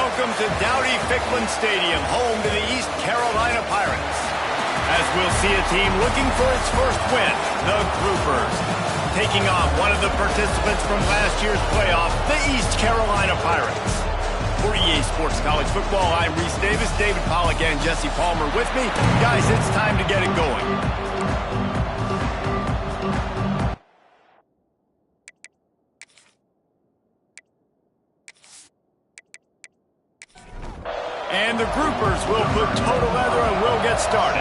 Welcome to Dowdy-Ficklin Stadium, home to the East Carolina Pirates. As we'll see a team looking for its first win, the Groupers, taking on one of the participants from last year's playoff, the East Carolina Pirates. For EA Sports College Football, I'm Reese Davis, David Pollack, and Jesse Palmer with me. Guys, it's time to get it going. And the Groupers will put total leather and we'll get started.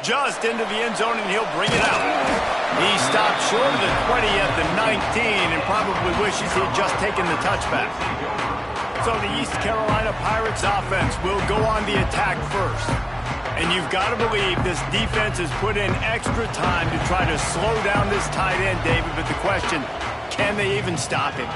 Just into the end zone and he'll bring it out. He stopped short of the 20 at the 19 and probably wishes he'd just taken the touchback. So the East Carolina Pirates offense will go on the attack first. And you've got to believe this defense has put in extra time to try to slow down this tight end, David, but the question, can they even stop him?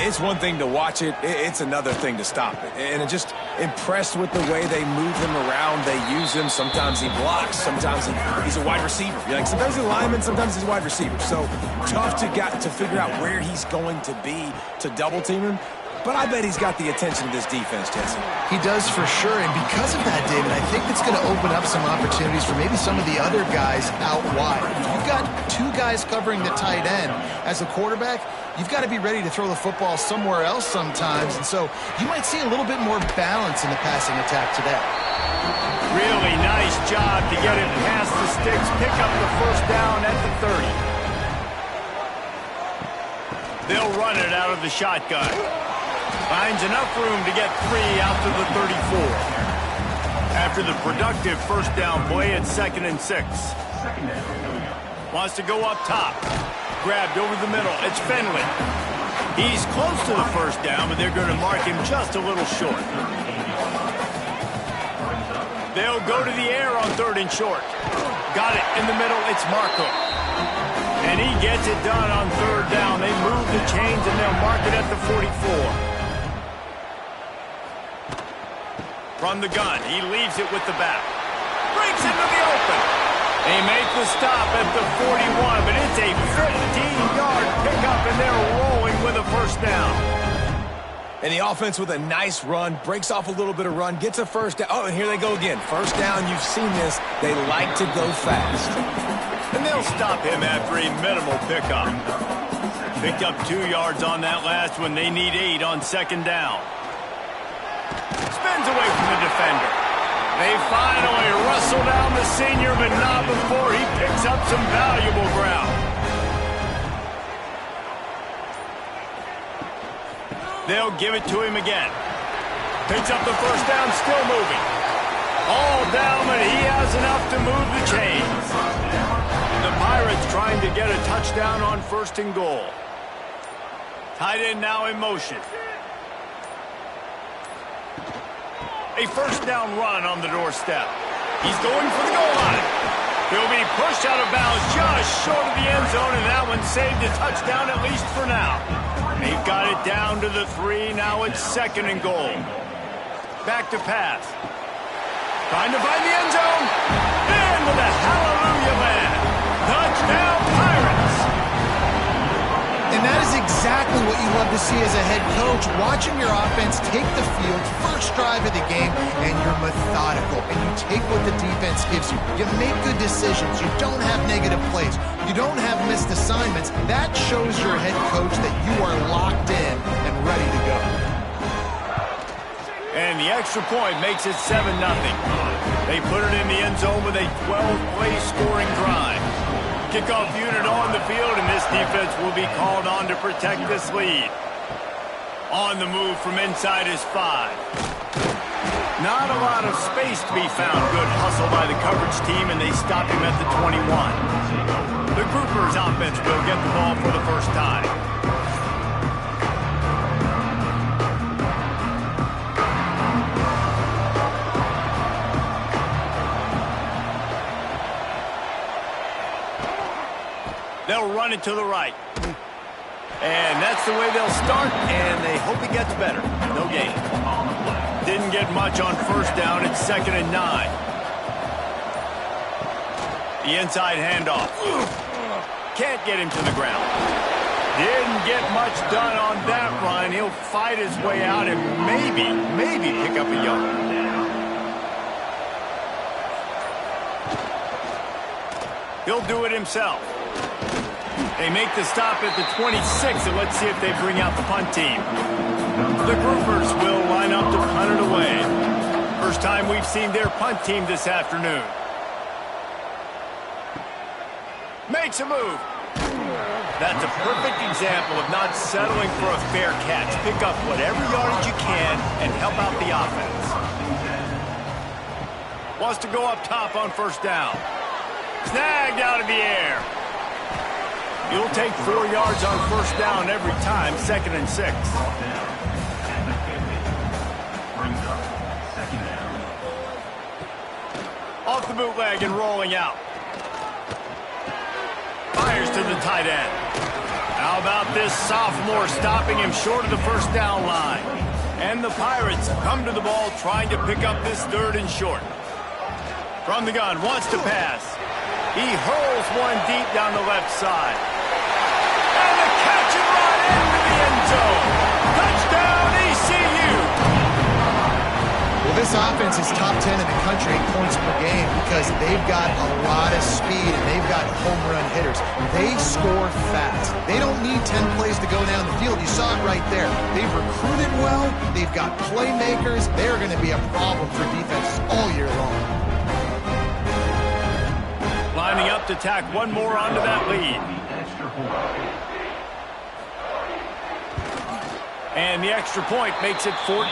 It's one thing to watch it. It's another thing to stop it. And I'm just impressed with the way they move him around. They use him. Sometimes he blocks. Sometimes he's a wide receiver. Sometimes he's a lineman. Sometimes he's a wide receiver. So tough to figure out where he's going to be to double team him. But I bet he's got the attention of this defense, Jesse. He does for sure, and because of that, David, I think it's going to open up some opportunities for maybe some of the other guys out wide. If you've got two guys covering the tight end as a quarterback, you've got to be ready to throw the football somewhere else sometimes, and so you might see a little bit more balance in the passing attack today. Really nice job to get it past the sticks, pick up the first down at the 30. They'll run it out of the shotgun. Finds enough room to get 3 out to the 34. After the productive first down play at 2nd and 6. Wants to go up top. Grabbed over the middle. It's Finley. He's close to the first down, but they're going to mark him just a little short. They'll go to the air on 3rd and short. Got it in the middle. It's Marco. And he gets it done on 3rd down. They move the chains and they'll mark it at the 44. From the gun, he leaves it with the back. Breaks into the open. They make the stop at the 41, but it's a 15-yard pickup, and they're rolling with a first down. And the offense with a nice run, breaks off a little bit of run, gets a first down. Oh, and here they go again. First down, you've seen this. They like to go fast. And they'll stop him after a minimal pickup. Picked up 2 yards on that last one. They need 8 on 2nd down. Spins away from the defender. They finally wrestle down the senior, but not before he picks up some valuable ground. They'll give it to him again. Picks up the first down, still moving. All down, but he has enough to move the chains. The Pirates trying to get a touchdown on 1st and goal. Tight end now in motion. A first down run on the doorstep. He's going for the goal line. He'll be pushed out of bounds just short of the end zone, and that one saved a touchdown at least for now. They've got it down to the 3. Now it's 2nd and goal. Back to pass. Trying to find the end zone. And with a hallelujah land. Touchdown Pirates. And that is exactly what you love to see as a head coach, watching your offense take the field, first drive of the game, and you're methodical, and you take what the defense gives you. You make good decisions. You don't have negative plays. You don't have missed assignments. That shows your head coach that you are locked in and ready to go. And the extra point makes it 7-0. They put it in the end zone with a 12-play scoring drive. Kickoff unit on the field, and this defense will be called on to protect this lead. On the move from inside is 5. Not a lot of space to be found. Good hustle by the coverage team, and they stop him at the 21. The Groupers offense will get the ball for the first time. They'll run it to the right. And that's the way they'll start, and they hope it gets better. No gain. Didn't get much on first down. It's 2nd and 9. The inside handoff. Can't get him to the ground. Didn't get much done on that run. He'll fight his way out and maybe pick up a yard. He'll do it himself. They make the stop at the 26, and let's see if they bring out the punt team. The groupers will line up to punt it away. First time we've seen their punt team this afternoon. Makes a move. That's a perfect example of not settling for a fair catch. Pick up whatever yardage you can and help out the offense. Wants to go up top on first down. Snagged out of the air. You'll take 4 yards on first down every time, 2nd and 6. Off the bootleg and rolling out. Fires to the tight end. How about this sophomore stopping him short of the first down line? And the Pirates come to the ball trying to pick up this 3rd and short. From the gun, wants to pass. He hurls one deep down the left side. And the catch and run into the end zone. Touchdown, ECU. Well, this offense is top 10 in the country in points per game because they've got a lot of speed and they've got home run hitters. They score fast. They don't need 10 plays to go down the field. You saw it right there. They've recruited well. They've got playmakers. They're going to be a problem for defenses all year long. Lining up to tack one more onto that lead. And the extra point makes it 14-0.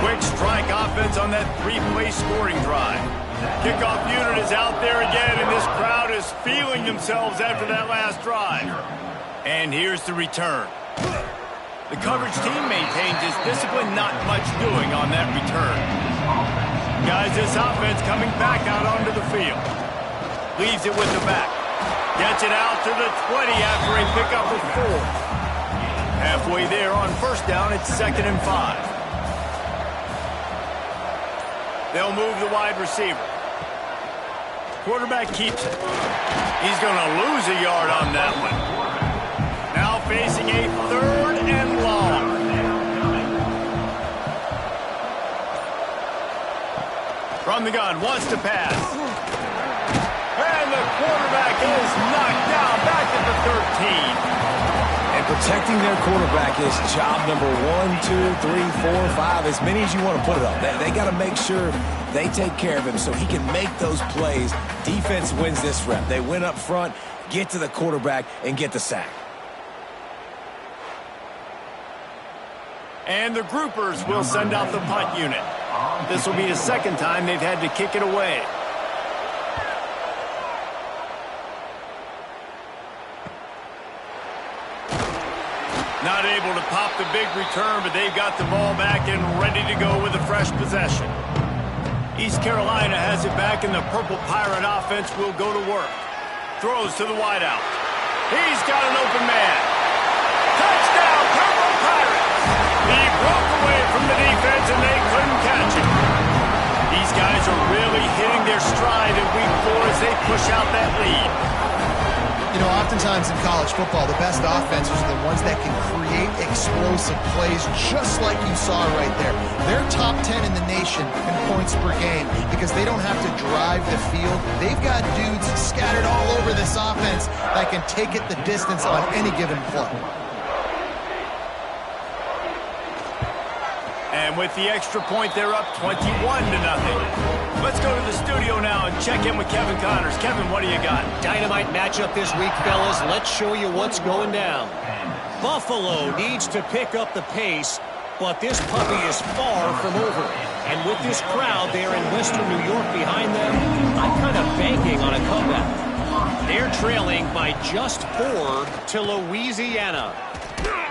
Quick strike offense on that 3-play scoring drive. Kickoff unit is out there again, and this crowd is feeling themselves after that last drive. And here's the return. The coverage team maintains its discipline, not much doing on that return. Guys, this offense coming back out onto the field. Leaves it with the back. Gets it out to the 20 after a pickup of 4. Halfway there on first down, it's 2nd and 5. They'll move the wide receiver. Quarterback keeps it. He's going to lose a yard on that one. Now facing a 3rd and long. From the gun, wants to pass. And the quarterback is knocked down back at the 13. And protecting their quarterback is job number 1, 2, 3, 4, 5, as many as you want to put it up. They got to make sure they take care of him so he can make those plays. Defense wins this rep. They win up front, get to the quarterback, and get the sack. And the groupers will send out the punt unit. This will be the 2nd time they've had to kick it away. Not able to pop the big return, but they've got the ball back and ready to go with a fresh possession. East Carolina has it back, and the Purple Pirate offense will go to work. Throws to the wideout. He's got an open man. Touchdown, Purple Pirates! He broke away from the defense, and they couldn't catch him. These guys are really hitting their stride in Week 4 as they push out that lead. You know, oftentimes in college football, the best offenses are the ones that can create explosive plays just like you saw right there. They're top 10 in the nation in points per game because they don't have to drive the field. They've got dudes scattered all over this offense that can take it the distance on any given play. And with the extra point, they're up 21-0. Let's go to the studio now and check in with Kevin Connors. Kevin, what do you got? Dynamite matchup this week, fellas. Let's show you what's going down. Buffalo needs to pick up the pace, but this puppy is far from over. And with this crowd there in Western New York behind them, I'm kind of banking on a comeback. They're trailing by just 4 to Louisiana.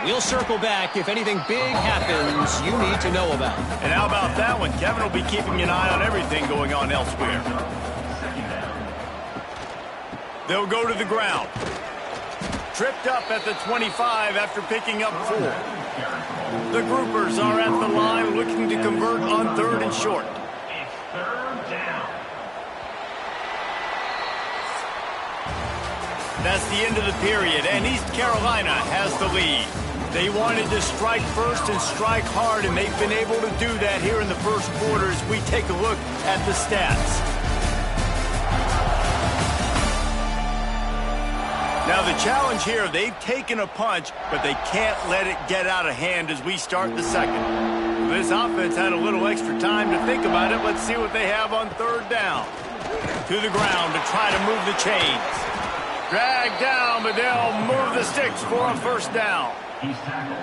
We'll circle back if anything big happens you need to know about. And how about that one? Kevin will be keeping an eye on everything going on elsewhere. They'll go to the ground. Tripped up at the 25 after picking up 4. The groupers are at the line looking to convert on 3rd and short. That's the end of the period, and East Carolina has the lead. They wanted to strike first and strike hard, and they've been able to do that here in the first quarter as we take a look at the stats. Now the challenge here, they've taken a punch, but they can't let it get out of hand as we start the second. This offense had a little extra time to think about it. Let's see what they have on third down. To the ground to try to move the chains. Drag down, but they'll move the sticks for a first down.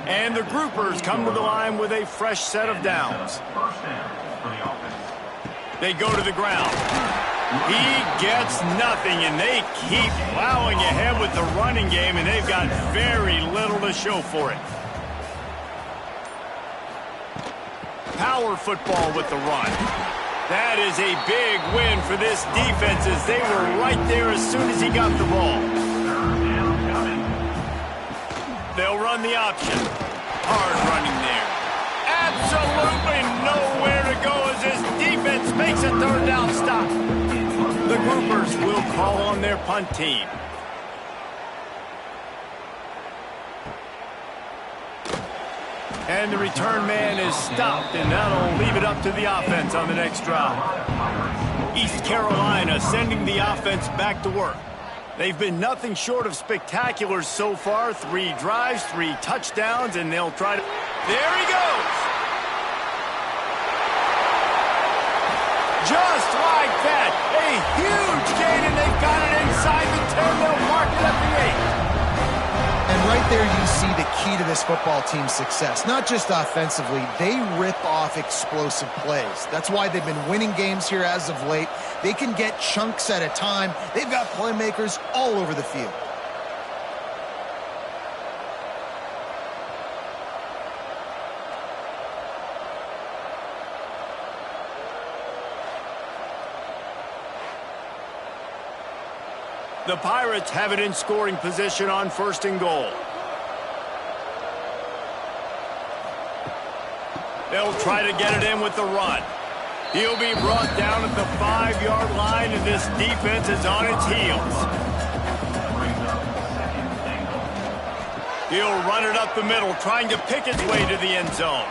And the groupers come to the line with a fresh set of downs. They go to the ground. He gets nothing, and they keep plowing ahead with the running game, and they've got very little to show for it. Power football with the run. That is a big win for this defense as they were right there as soon as he got the ball. They'll run the option. Hard running there. Absolutely nowhere to go as this defense makes a third down stop. The groupers will call on their punt team. And the return man is stopped, and that'll leave it up to the offense on the next drive. East Carolina sending the offense back to work. They've been nothing short of spectacular so far. 3 drives, 3 touchdowns, and they'll try to... There he goes! Just like that, a huge gain, and they've got it inside the 10. They'll mark it at the 8. And right there you see the key to this football team's success. Not just offensively, they rip off explosive plays. That's why they've been winning games here as of late. They can get chunks at a time. They've got playmakers all over the field. The Pirates have it in scoring position on first and goal. They'll try to get it in with the run. He'll be brought down at the 5-yard line, and this defense is on its heels. He'll run it up the middle, trying to pick his way to the end zone.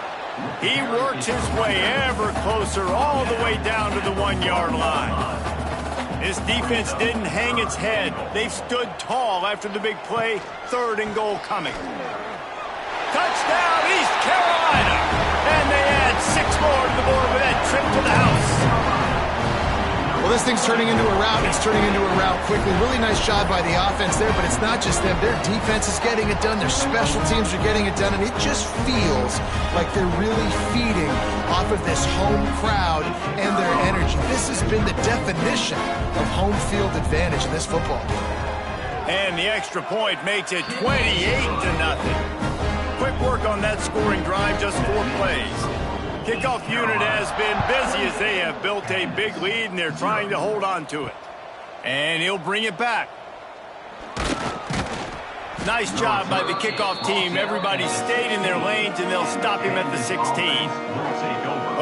He works his way ever closer all the way down to the 1-yard line. This defense didn't hang its head. They've stood tall after the big play. Third and goal coming. Touchdown, East Carolina! And they add 6 more to the board with that trip to the house. Well, this thing's turning into a rout. It's turning into a rout quickly. Really nice job by the offense there, but it's not just them. Their defense is getting it done. Their special teams are getting it done, and it just feels like they're really feeding off of this home crowd and their energy. This has been the definition of home field advantage in this football game. And the extra point makes it 28-0. Quick work on that scoring drive, just 4 plays. Kickoff unit has been busy as they have built a big lead, and they're trying to hold on to it. And he'll bring it back. Nice job by the kickoff team. Everybody stayed in their lanes, and they'll stop him at the 16.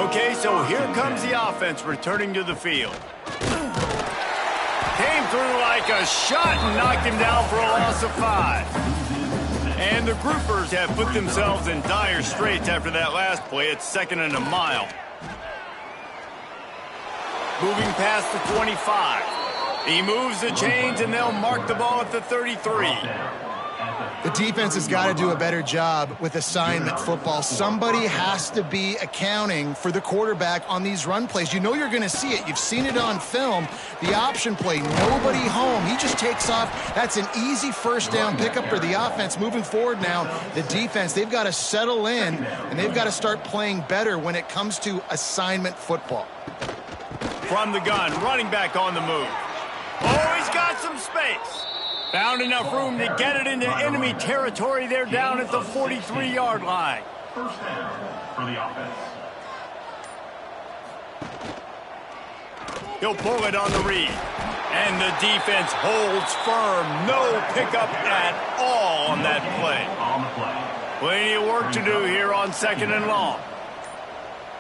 Okay, so here comes the offense returning to the field. Came through like a shot and knocked him down for a loss of 5. And the groupers have put themselves in dire straits after that last play. It's 2nd and a mile. Moving past the 25. He moves the chains, and they'll mark the ball at the 33. The defense has got to do a better job with assignment football. Somebody has to be accounting for the quarterback on these run plays. You know you're going to see it. You've seen it on film. The option play, nobody home. He just takes off. That's an easy first down pickup for the offense. Moving forward now, the defense, they've got to settle in, and they've got to start playing better when it comes to assignment football. From the gun, running back on the move. Oh, he's got some space. Found enough room to get it into enemy territory. They're down at the 43-yard line. First down for the offense. He'll pull it on the read. And the defense holds firm. No pickup at all on that play. On the play. Plenty of work to do here on 2nd and long.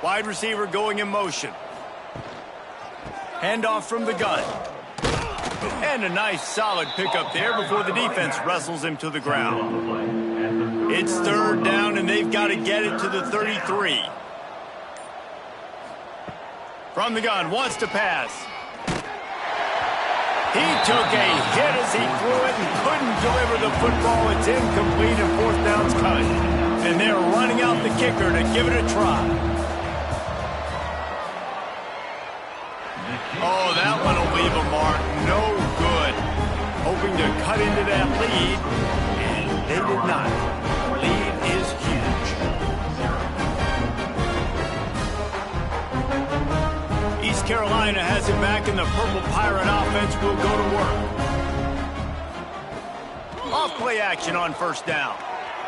Wide receiver going in motion. Handoff from the gun. And a nice solid pickup there before the defense wrestles him to the ground. It's third down, and they've got to get it to the 33. From the gun, wants to pass. He took a hit as he threw it and couldn't deliver the football. It's incomplete and fourth down's cut. And they're running out the kicker to give it a try. Oh, that one will leave a mark. No good. Hoping to cut into that lead, and they did not. Lead is huge. East Carolina has it back, and the Purple Pirate offense will go to work. Off play action on first down.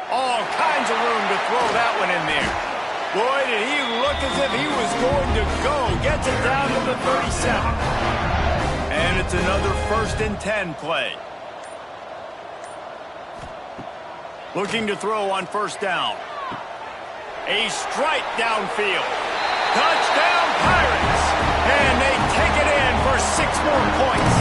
All kinds of room to throw that one in there. Boy, did he look as if he was going to go. Gets it down to the 37. And it's another 1st and 10 play. Looking to throw on first down. A strike downfield. Touchdown Pirates. And they take it in for 6 more points.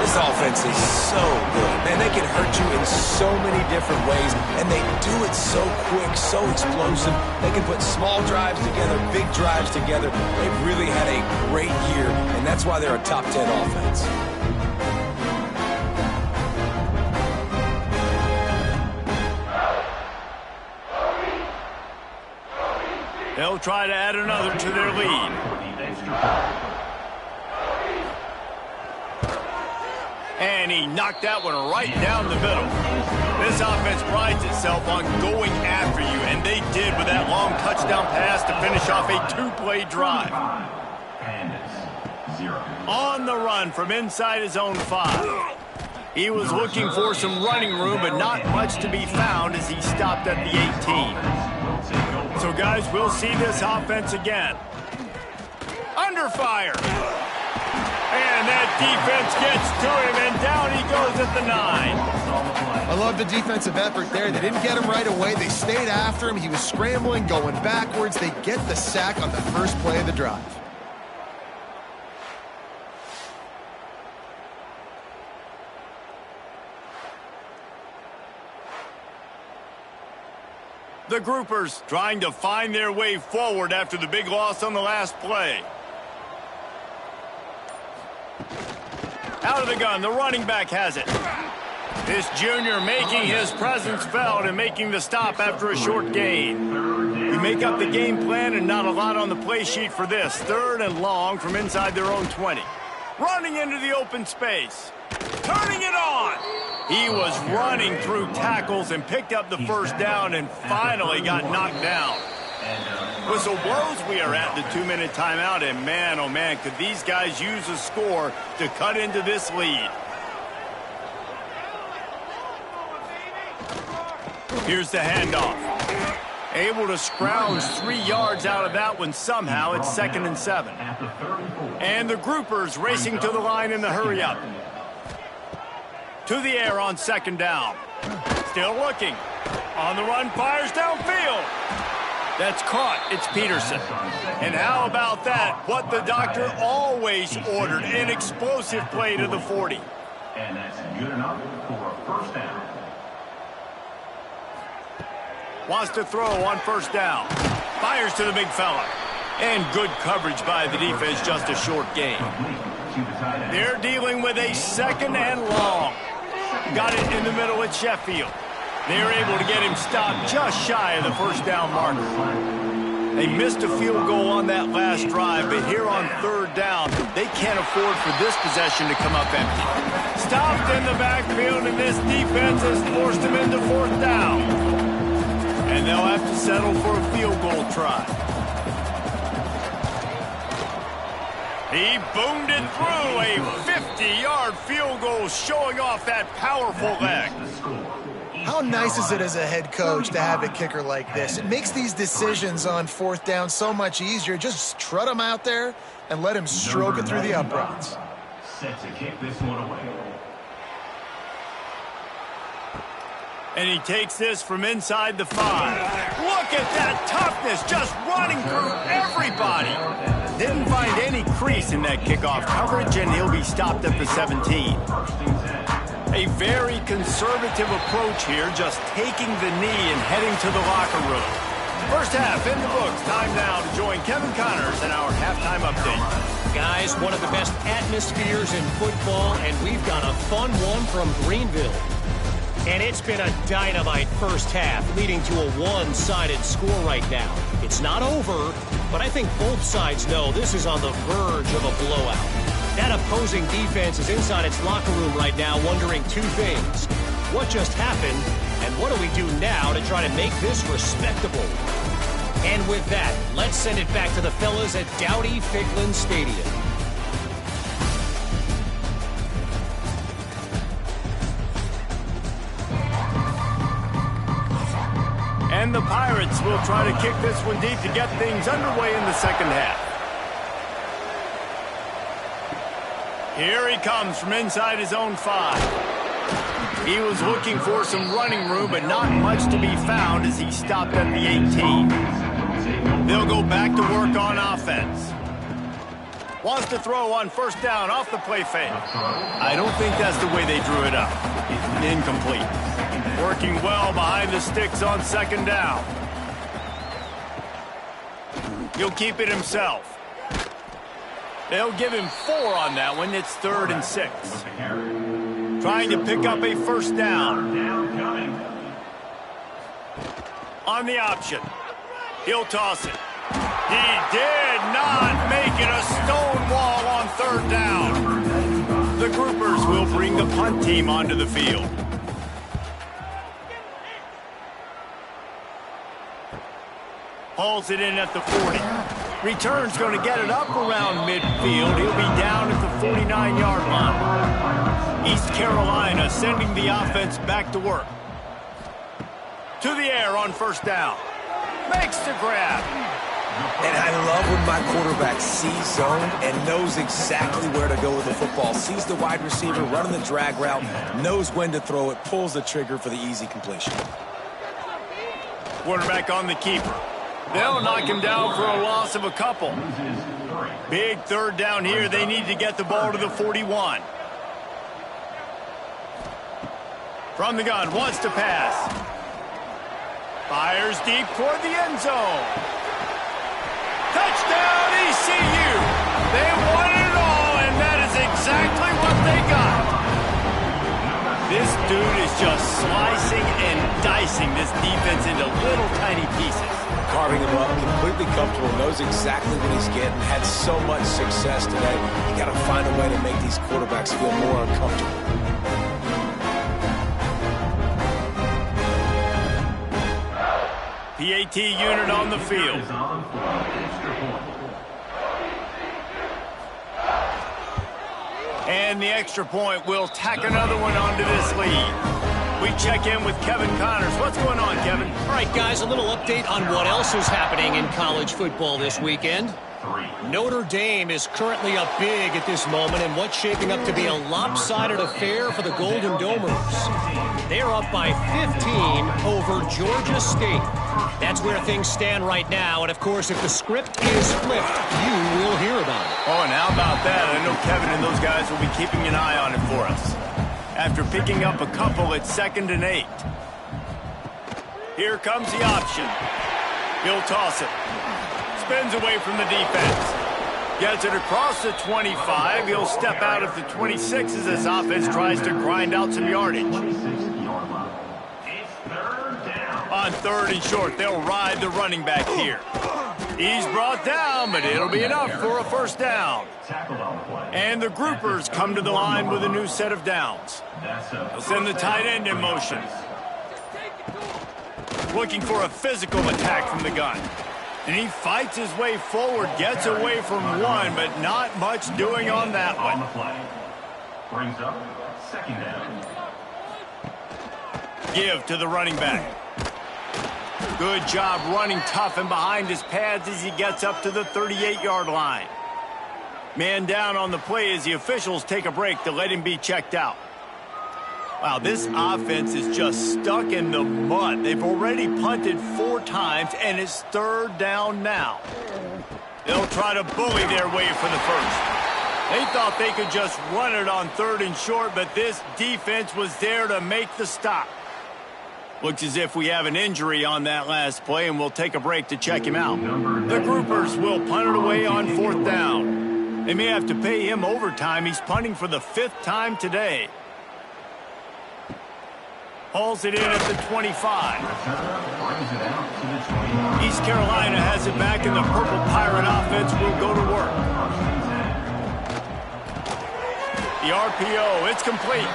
This offense is so good. Man, they can hurt you in so many different ways, and they do it so quick, so explosive. They can put small drives together, big drives together. They've really had a great year, and that's why they're a top 10 offense. They'll try to add another to their lead. And he knocked that one right down the middle. This offense prides itself on going after you, and they did with that long touchdown pass to finish off a 2-play drive. On the run from inside his own 5. He was looking for some running room, but not much to be found as he stopped at the 18. So, guys, we'll see this offense again. Under fire. And that defense gets to him, and down he goes at the 9. I love the defensive effort there. They didn't get him right away. They stayed after him. He was scrambling, going backwards. They get the sack on the first play of the drive. The Groupers trying to find their way forward after the big loss on the last play. Out of the gun, the running back has it. This junior making his presence felt and making the stop after a short gain. We make up the game plan and not a lot on the play sheet for this. 3rd and long from inside their own 20. Running into the open space. Turning it on. He was running through tackles and picked up the first down and finally got knocked down. Whistle blows, we are at the 2-minute timeout, and man, oh man, could these guys use a score to cut into this lead. Here's the handoff. Able to scrounge 3 yards out of that one somehow. It's 2nd and 7. And the Groupers racing to the line in the hurry-up. To the air on 2nd down. Still looking. On the run, fires downfield. That's caught. It's Peterson. And how about that? What the doctor always ordered. An explosive play to the 40. And that's good enough for a first down. Wants to throw on first down. Fires to the big fella. And good coverage by the defense, just a short gain. They're dealing with a 2nd and long. Got it in the middle at Sheffield. They're able to get him stopped just shy of the first down marker. They missed a field goal on that last drive, but here on 3rd down, they can't afford for this possession to come up empty. Stopped in the backfield, and this defense has forced him into 4th down. And they'll have to settle for a field goal try. He boomed it through a 50-yard field goal, showing off that powerful leg. How nice is it as a head coach to have a kicker like this? It makes these decisions on 4th down so much easier. Just trot him out there and let him stroke it through the uprights. Set to kick this one away. And he takes this from inside the 5. Look at that toughness, just running through everybody. didn't find any crease in that kickoff coverage, and he'll be stopped at the 17. A very conservative approach here, just taking the knee and heading to the locker room. First half in the books. Time now to join Kevin Connors in our halftime update. Guys, one of the best atmospheres in football, and we've got a fun one from Greenville. And it's been a dynamite first half, leading to a one-sided score right now. It's not over, but I think both sides know this is on the verge of a blowout. That opposing defense is inside its locker room right now wondering two things. What just happened, and what do we do now to try to make this respectable? And with that, let's send it back to the fellas at Dowdy-Ficklin Stadium. And the Pirates will try to kick this one deep to get things underway in the second half. Here he comes from inside his own 5. He was looking for some running room, but not much to be found as he stopped at the 18. They'll go back to work on offense. Wants to throw on first down off the play fake. I don't think that's the way they drew it up. Incomplete. Working well behind the sticks on second down. He'll keep it himself. They'll give him 4 on that one. It's 3rd and 6. Trying to pick up a first down. On the option. He'll toss it. He did not make it a stone wall on 3rd down. The Groupers will bring the punt team onto the field. Hauls it in at the 40. Return's going to get it up around midfield. He'll be down at the 49-yard line. East Carolina sending the offense back to work. To the air on first down. Makes the grab. And I love when my quarterback sees zone and knows exactly where to go with the football. Sees the wide receiver running the drag route, knows when to throw it, pulls the trigger for the easy completion. Quarterback on the keeper. They'll knock him down for a loss of a couple. Big 3rd down here. They need to get the ball to the 41. From the gun, wants to pass. Fires deep toward the end zone. Touchdown, ECU! They won it all, and that is exactly what they got. This dude is just slicing and dicing this defense into little tiny pieces. Carving him up, completely comfortable, knows exactly what he's getting, had so much success today. You got to find a way to make these quarterbacks feel more uncomfortable. PAT unit on the field. And the extra point will tack another one onto this lead. We check in with Kevin Connors. What's going on, Kevin? All right, guys, a little update on what else is happening in college football this weekend. Notre Dame is currently up big at this moment in what's shaping up to be a lopsided affair for the Golden Domers. They're up by 15 over Georgia State. That's where things stand right now, and of course, if the script is flipped, you will hear about it. Oh, and how about that? I know Kevin and those guys will be keeping an eye on it for us. After picking up a couple at 2nd and 8. Here comes the option. He'll toss it. Spins away from the defense. Gets it across the 25. He'll step out at the 26 as this offense tries to grind out some yardage. On 3rd and short, they'll ride the running back here. He's brought down, but it'll be enough for a first down. And the Groupers come to the line with a new set of downs. They'll send the tight end in motion. Looking for a physical attack from the gun. And he fights his way forward, gets away from one, but not much doing on that one. Brings up 2nd down. Give to the running back. Good job running tough and behind his pads as he gets up to the 38-yard line. Man down on the play as the officials take a break to let him be checked out. Wow, this offense is just stuck in the mud. They've already punted 4 times, and it's 3rd down now. They'll try to bully their way for the first. They thought they could just run it on 3rd and short, but this defense was there to make the stop. Looks as if we have an injury on that last play, and we'll take a break to check him out. The groupers will punt it away on 4th down. They may have to pay him overtime. He's punting for the 5th time today. Hauls it in at the 25. East Carolina has it back, and the Purple Pirate offense will go to work. The RPO, it's complete.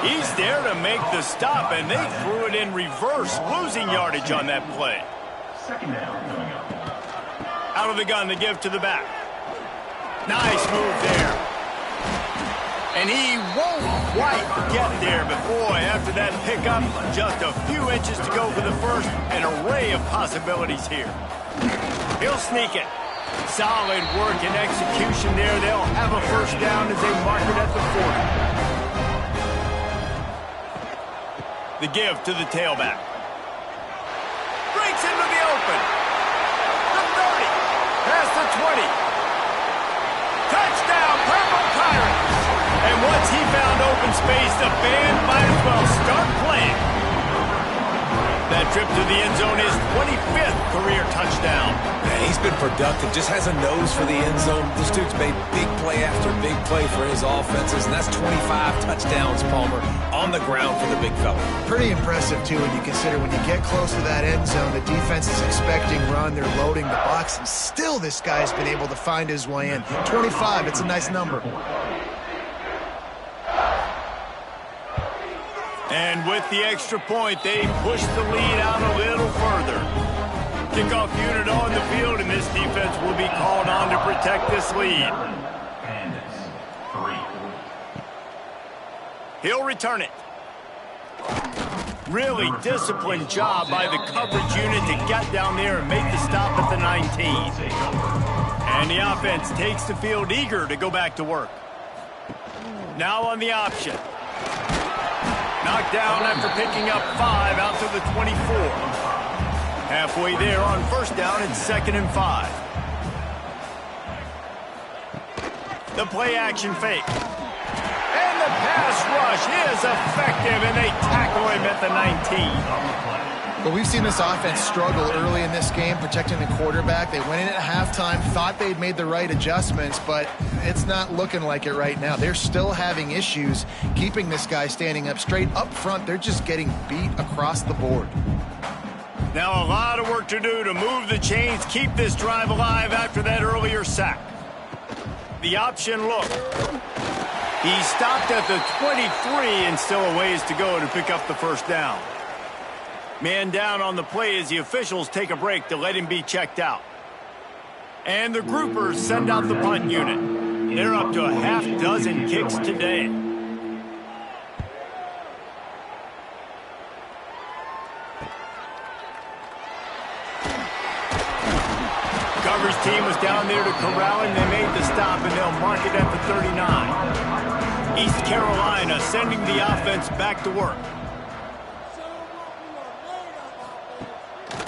He's there to make the stop, and they threw it in reverse, losing yardage on that play. Second down coming up. Out of the gun, the give to the back. Nice move there. And he won't quite get there, but boy, after that pickup, just a few inches to go for the first. An array of possibilities here. He'll sneak it. Solid work and execution there. They'll have a first down as they mark it at the 40. The give to the tailback. Breaks into the open. The 30. Past the 20. Touchdown, Purple Pirates. And once he found open space, the band might as well start playing. That trip to the end zone is 25th career touchdown. Man, he's been productive, just has a nose for the end zone. This dude's made big play after big play for his offenses, and that's 25 touchdowns, Palmer, on the ground for the big fella. Pretty impressive, too, when you consider when you get close to that end zone, the defense is expecting run, they're loading the box, and still this guy's been able to find his way in. 25, it's a nice number. And with the extra point, they push the lead out a little further. Kickoff unit on the field, and this defense will be called on to protect this lead. He'll return it. Really disciplined job by the coverage unit to get down there and make the stop at the 19. And the offense takes the field eager to go back to work. Now on the option. Knocked down after picking up 5 out to the 24. Halfway there on first down, it's 2nd and 5. The play action fake. And the pass rush is effective, and they tackle him at the 19. But we've seen this offense struggle early in this game, protecting the quarterback. They went in at halftime, thought they'd made the right adjustments, but it's not looking like it right now. They're still having issues keeping this guy standing up straight. Up front, they're just getting beat across the board. Now a lot of work to do to move the chains, keep this drive alive after that earlier sack. The option look. He stopped at the 23 and still a ways to go to pick up the first down. Man down on the play as the officials take a break to let him be checked out. And the groupers send out the punt unit. They're up to a half dozen kicks today. Coverage team was down there to corral him. They made the stop, and they'll mark it at the 39. East Carolina sending the offense back to work.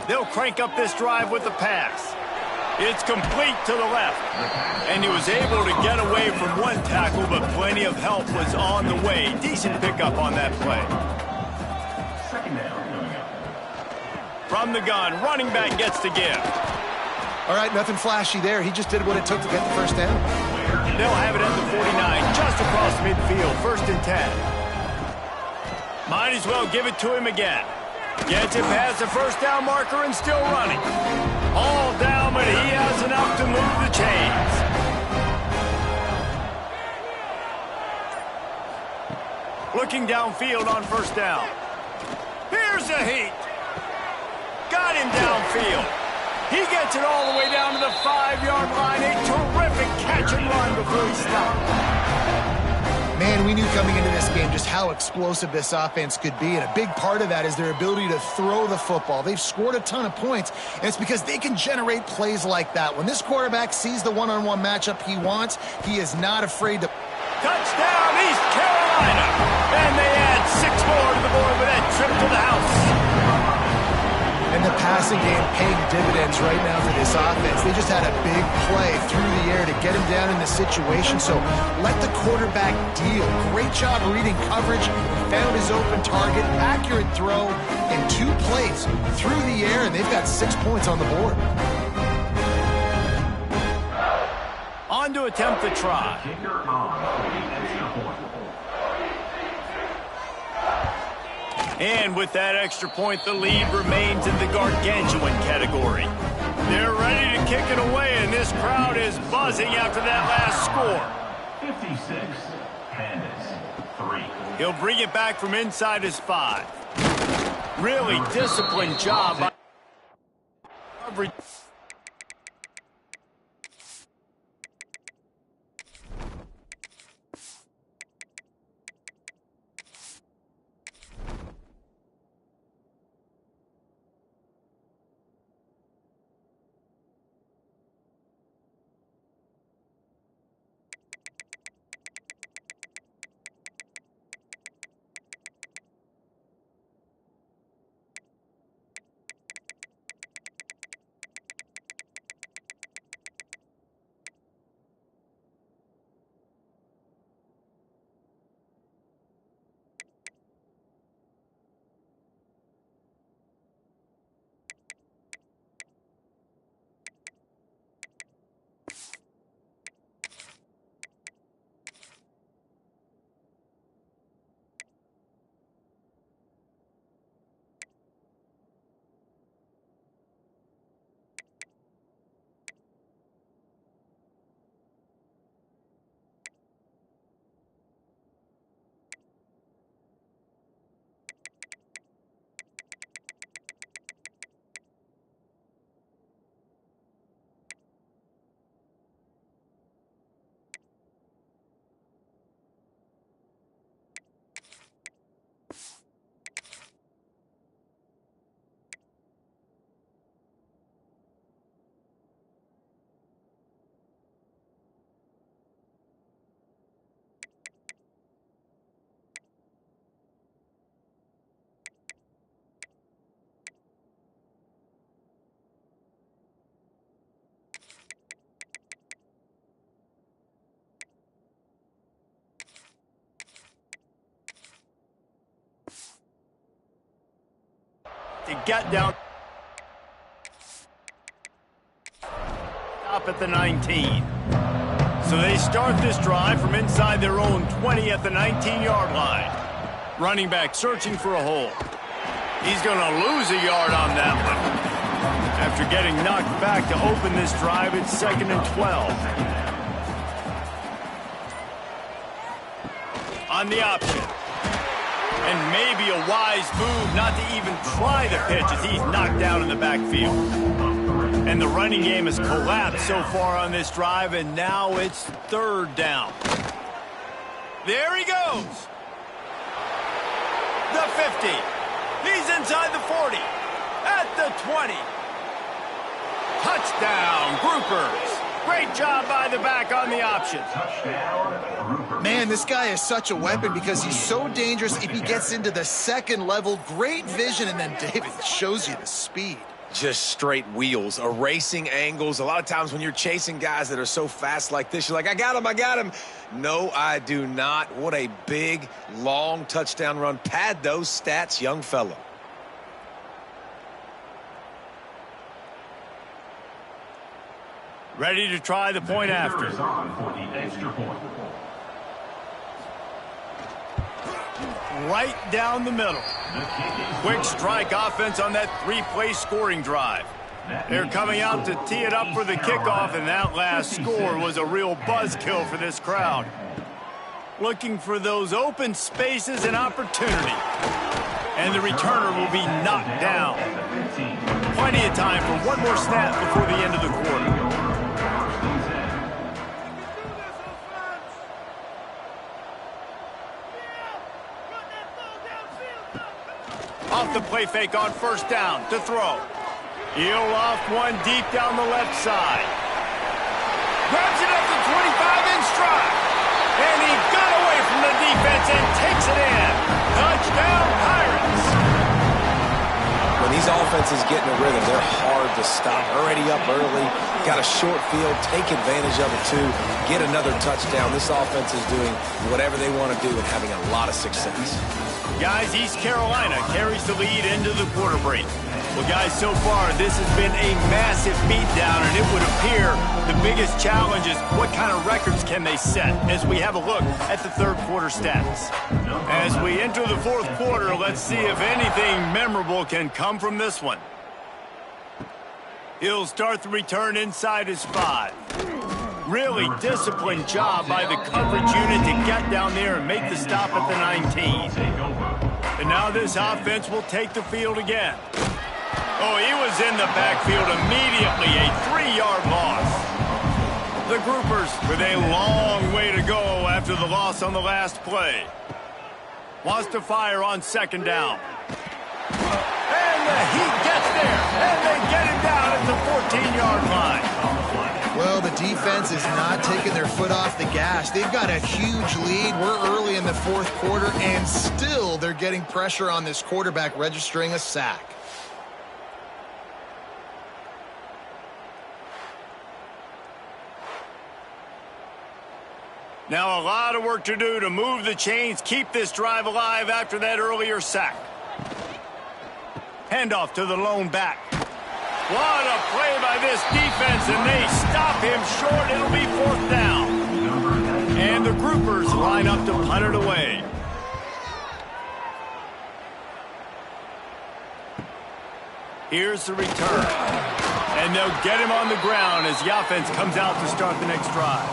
They'll crank up this drive with the pass. It's complete to the left. And he was able to get away from one tackle, but plenty of help was on the way. Decent pickup on that play. Second down coming up. From the gun, running back gets the give. All right, nothing flashy there. He just did what it took to get the first down. They'll have it at the 49, just across midfield, 1st and 10. Might as well give it to him again. Gets it past the first down marker and still running. All down, but he has enough to move the chains. Looking downfield on first down. Here's the heat. Got him downfield. He gets it all the way down to the 5-yard line. A terrific catch and run before he stopped. Man, we knew coming into this game just how explosive this offense could be, and a big part of that is their ability to throw the football. They've scored a ton of points, and it's because they can generate plays like that. When this quarterback sees the one-on-one matchup he wants, he is not afraid to... Touchdown, East Carolina! And they add 6 more to the board with that trip to the house. And And the passing game paying dividends right now for this offense. They just had a big play through the air to get him down in the situation. So let the quarterback deal. Great job reading coverage. Found his open target. Accurate throw in 2 plays through the air, and they've got 6 points on the board. On to attempt the try. Kicker on for the extra point. And with that extra point, the lead remains in the gargantuan category. They're ready to kick it away, and this crowd is buzzing after that last score. 56, Pandas, 3. He'll bring it back from inside his 5. Really disciplined job by coverage. To get down. Stop at the 19. So they start this drive from inside their own 20 at the 19-yard line. Running back searching for a hole. He's going to lose a yard on that one. After getting knocked back to open this drive, it's 2nd and 12. On the option. And maybe a wise move not to even try the pitch as he's knocked down in the backfield. And the running game has collapsed so far on this drive, and now it's 3rd down. There he goes. The 50. He's inside the 40. At the 20. Touchdown, Groupers. Great job by the back on the option. Man, this guy is such a weapon because he's so dangerous if he gets into the 2nd level. Great vision, and then David shows you the speed. Just straight wheels, erasing angles. A lot of times when you're chasing guys that are so fast like this, you're like, I got him. No, I do not. What a big, long touchdown run. Pad those stats, young fella. Ready to try the point after. Right down the middle. Quick strike offense on that 3-play scoring drive. They're coming out to tee it up for the kickoff, and that last score was a real buzzkill for this crowd. Looking for those open spaces and opportunity. And the returner will be knocked down. Plenty of time for one more snap before the end of the quarter. Off the play fake on 1st down to throw. He'll loft one deep down the left side. Grabs it up to 25 in stride. And he got away from the defense and takes it in. Touchdown, Pirates. When these offense is getting a rhythm. They're hard to stop. Already up early, got a short field, take advantage of it too, get another touchdown. This offense is doing whatever they want to do and having a lot of success. Guys, East Carolina carries the lead into the quarter break. Well, guys, so far, this has been a massive beatdown, and it would appear the biggest challenge is what kind of records can they set as we have a look at the third quarter stats. As we enter the fourth quarter, let's see if anything memorable can come from this one. He'll start the return inside his 5. Really disciplined job by the coverage unit to get down there and make the stop at the 19. And now this offense will take the field again. Oh, he was in the backfield immediately, a 3-yard loss. The Groupers with a long way to go after the loss on the last play. Wants to fire on second down. And the Heat gets there, and they get him down at the 14-yard line. Well, the defense is not taking their foot off the gas. They've got a huge lead. We're early in the fourth quarter, and still they're getting pressure on this quarterback, registering a sack. Now a lot of work to do to move the chains, keep this drive alive after that earlier sack. Handoff to the lone back. What a play by this defense, and they stop him short. It'll be fourth down. And the Groupers line up to punt it away. Here's the return. And they'll get him on the ground as the offense comes out to start the next drive.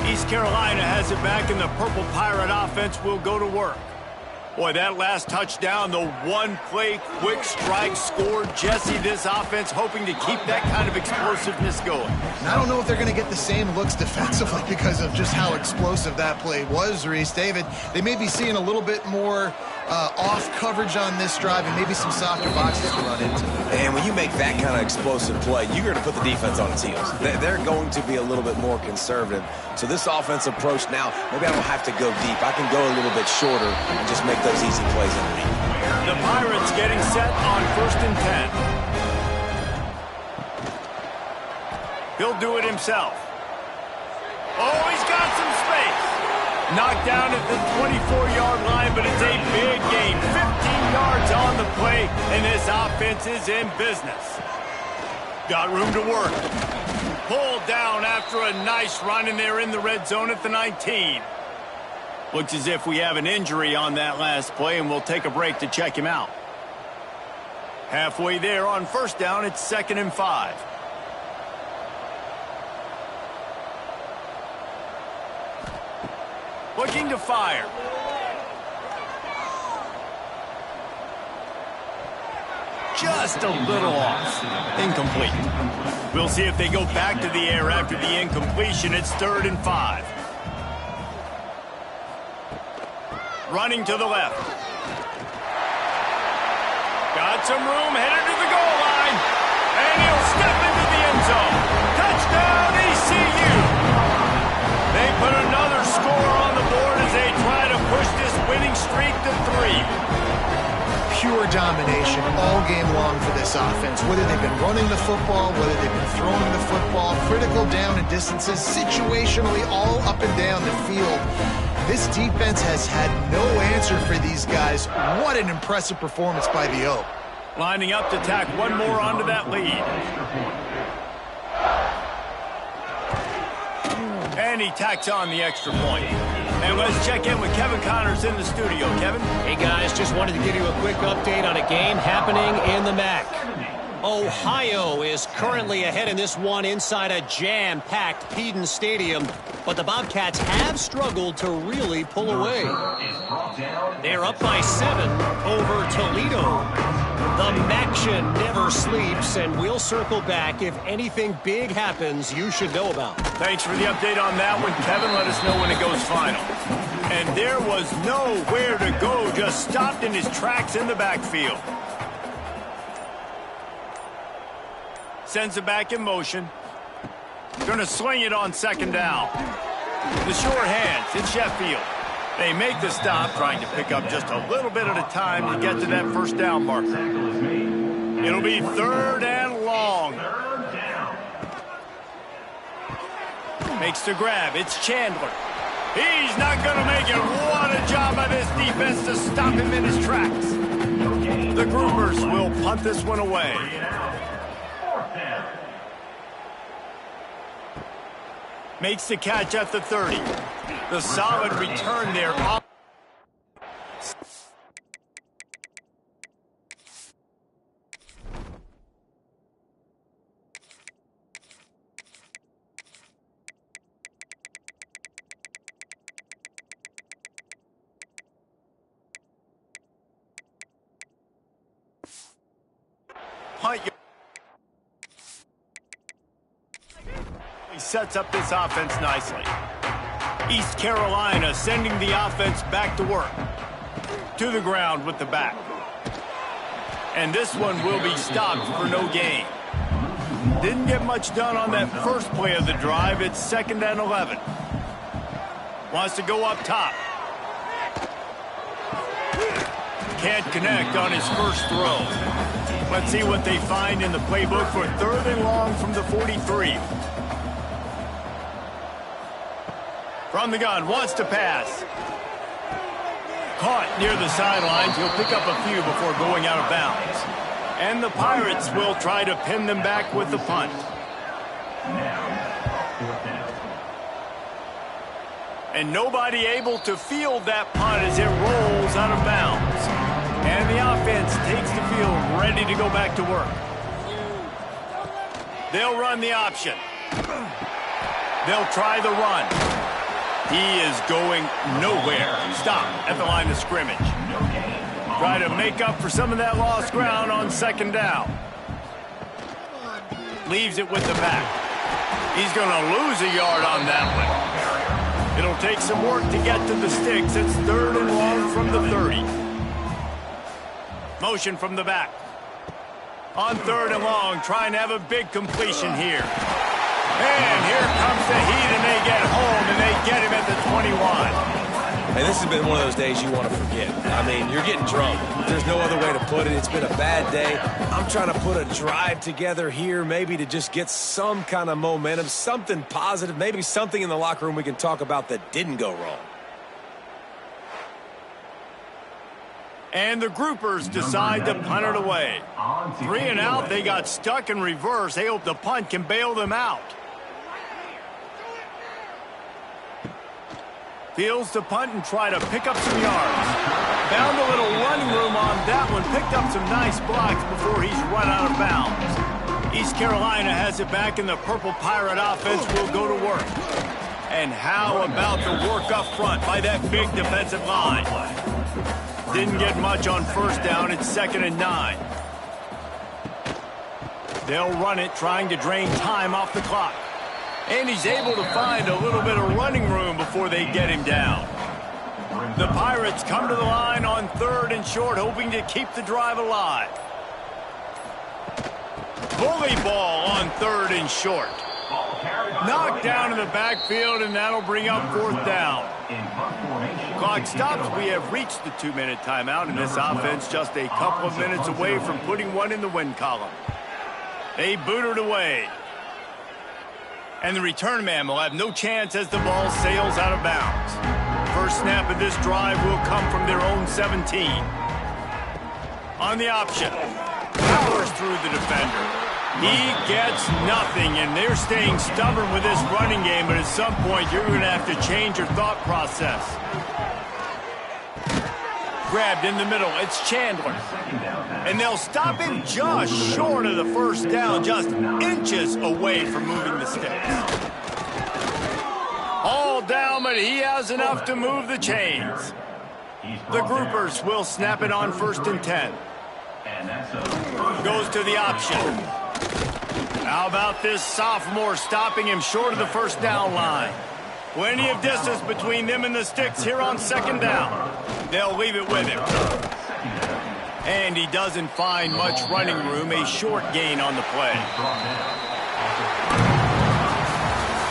East Carolina has it back, and the Purple Pirate offense will go to work. Boy, that last touchdown, the one-play quick strike scored. Jesse, this offense hoping to keep that kind of explosiveness going. And I don't know if they're going to get the same looks defensively because of just how explosive that play was, Reese. David, they may be seeing a little bit more off coverage on this drive and maybe some softer boxes to run into. And when you make that kind of explosive play, you're going to put the defense on its heels. They're going to be a little bit more conservative. So this offense approach now, maybe I don't have to go deep. I can go a little bit shorter and just make those easy plays underneath. The Pirates getting set on 1st and 10. He'll do it himself. Oh, he's got some space. Knocked down at the 24-yard line, but it's a big gain. 15 yards on the play, and this offense is in business. Got room to work. Pulled down after a nice run, and they're in the red zone at the 19. Looks as if we have an injury on that last play, and we'll take a break to check him out. Halfway there on first down, it's 2nd and 5. Looking to fire. Just a little off. Incomplete. We'll see if they go back to the air after the incompletion. It's 3rd and 5. Running to the left. Got some room, headed to the goal line. And he'll step into the end zone. Touchdown, ECU. They put another score on the board as they try to push this winning streak to 3. Pure domination all game long for this offense. Whether they've been running the football, whether they've been throwing the football, critical down and distances, situationally all up and down the field. This defense has had no answer for these guys. What an impressive performance by the Oak. Lining up to tack one more onto that lead. And he tacks on the extra point. And let's check in with Kevin Connors in the studio. Kevin? Hey, guys, just wanted to give you a quick update on a game happening in the MAC. Ohio is currently ahead in this one inside a jam-packed Peden Stadium, but the Bobcats have struggled to really pull away. They're up by 7 over Toledo. The Maction never sleeps, and we'll circle back if anything big happens you should know about. Thanks for the update on that one, Kevin. Let us know when it goes final. And there was nowhere to go, just stopped in his tracks in the backfield. Sends it back in motion. Going to sling it on 2nd down. The short hands, it's Sheffield. They make the stop, trying to pick up just a little bit at a time to get to that 1st down marker. It'll be 3rd and long. Makes the grab. It's Chandler. He's not going to make it. What a job by this defense to stop him in his tracks. The Groupers will punt this one away. Makes the catch at the 30. The solid return there. He sets up this offense nicely. East Carolina sending the offense back to work. To the ground with the back. And this one will be stopped for no gain. Didn't get much done on that first play of the drive. It's 2nd and 11. Wants to go up top. Can't connect on his first throw. Let's see what they find in the playbook for 3rd and long from the 43. From the gun, wants to pass. Caught near the sidelines. He'll pick up a few before going out of bounds. And the Pirates will try to pin them back with the punt. And nobody able to field that punt as it rolls out of bounds. And the offense takes the field, ready to go back to work. They'll run the option. They'll try the run. He is going nowhere. Stop at the line of scrimmage. Try to make up for some of that lost ground on 2nd down. Leaves it with the back. He's going to lose a yard on that one. It'll take some work to get to the sticks. It's 3rd and long from the 30. Motion from the back. On 3rd and long, trying to have a big completion here. And here comes the heat, and they get home, and they get him at the 21. And this has been one of those days you want to forget. I mean, you're getting drunk. There's no other way to put it. It's been a bad day. I'm trying to put a drive together here, maybe to just get some kind of momentum, something positive, maybe something in the locker room we can talk about that didn't go wrong. And the Groupers decide to punt it away. 3 and out, they got stuck in reverse. They hope the punt can bail them out. Fields to punt and try to pick up some yards. Found a little running room on that one. Picked up some nice blocks before he's run out of bounds. East Carolina has it back, and the Purple Pirate offense will go to work. And how about the work up front by that big defensive line? Didn't get much on 1st down. It's 2nd and 9. They'll run it, trying to drain time off the clock. And he's able to find a little bit of running room before they get him down. The Pirates come to the line on 3rd and short, hoping to keep the drive alive. Bully ball on 3rd and short. Knocked down in the backfield, and that'll bring up 4th down. Clock stops. We have reached the 2-minute timeout, and this offense just a couple of minutes away from putting one in the win column. They boot it away. And the return man will have no chance as the ball sails out of bounds. First snap of this drive will come from their own 17. On the option. Powers through the defender. He gets nothing, and they're staying stubborn with this running game, but at some point you're going to have to change your thought process. Grabbed in the middle. It's Chandler. And they'll stop him just short of the 1st down, just inches away from moving the sticks. All down, but he has enough to move the chains. The Groupers will snap it on 1st and 10. Goes to the option. How about this sophomore stopping him short of the 1st down line? Plenty of distance between them and the sticks here on 2nd down. They'll leave it with him. And he doesn't find much running room, a short gain on the play.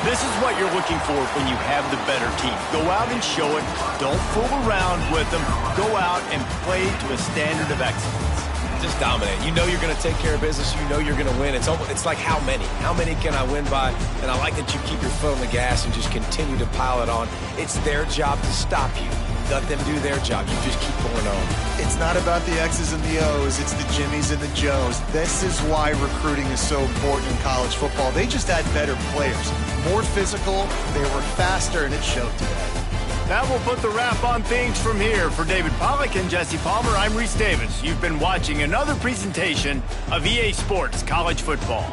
This is what you're looking for when you have the better team. Go out and show it. Don't fool around with them. Go out and play to a standard of excellence. Just dominate. You know you're going to take care of business. You know you're going to win. It's like how many? How many can I win by? And I like that you keep your foot on the gas and just continue to pile it on. It's their job to stop you. Let them do their job. You just keep going on. It's not about the X's and the O's. It's the Jimmies and the Joes. This is why recruiting is so important in college football. They just had better players, more physical, they were faster, and it showed today. That will put the wrap on things from here. For David Pollack and Jesse Palmer, I'm Reese Davis. You've been watching another presentation of EA Sports College Football.